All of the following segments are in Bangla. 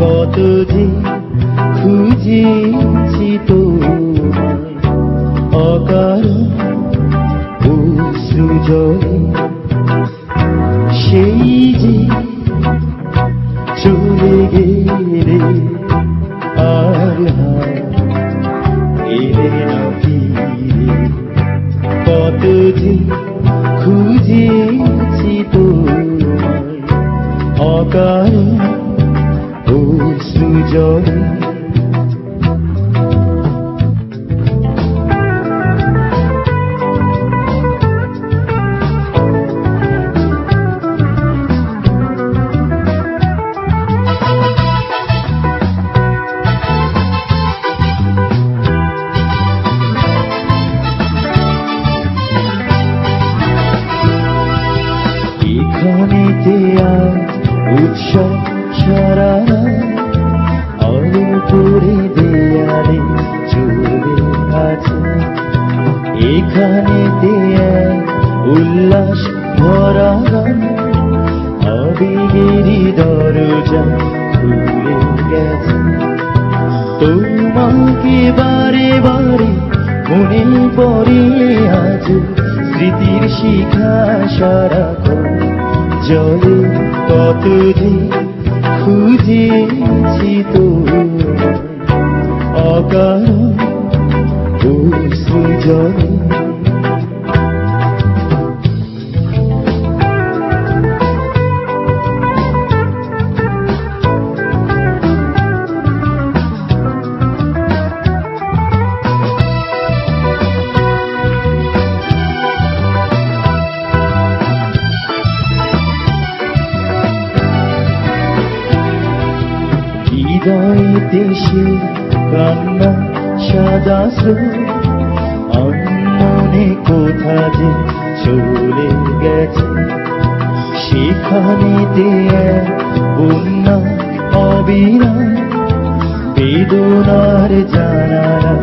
কত যে খুঁজেছি তোমায় অকারণ অশ্রু জলে, সেই যে চলে গেলে আর এলে না ফিরে। কত যে খুঁজেছি তোমায় অকারণ অশ্রু জলে। এখানেতে আর উৎসব সারা আলো করে দেয়ালে চলে আছে। এখানেতে এক উল্লাস ভরা গান, আবেগেরই দরজা খুলে গেছে। তোমাকে বারে বারে মনে পড়ে আজ, স্মৃতির শিখা সারাক্ষণ জলে। কত যে খুঁজেছি তোমায় অকারণ অশ্রু জলে। হৃদয়েতে সে কান্না সাদা স্রোত, মনে কোথা যে চলে গেছে। সেখানেতে এক বন্যা অবিরাম বেদনার জানালা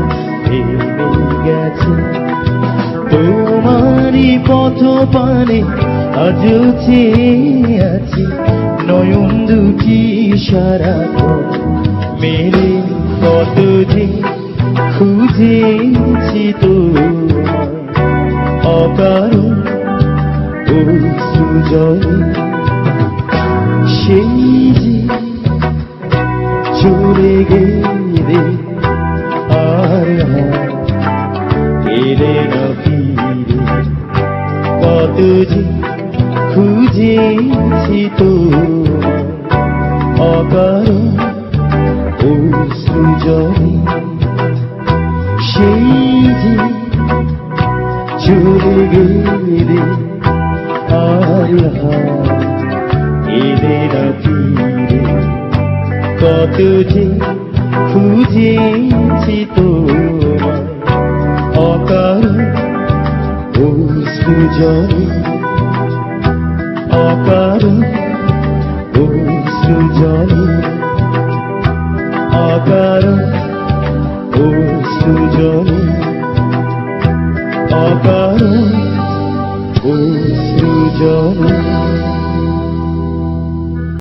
ভেঙে গেছে। তোমারই পথ পানে আজও চেয়ে আছি, নয়ন দুটি সারাক্ষণ মেলে। কত যে খুঁজেছি তোমায় অকারণ অশ্রু জলে, সেই যে চলে গেলে আর এলে না ফিরে। কত যে খুঁজেছি তোমায় অকারণ অশ্রু জলে, সেই যে চলে গেলে আর এলে না ফিরে। কত যে খুঁজেছি তোমায় অকারণ অশ্রু জলে, অকারণ অশ্রু জলে।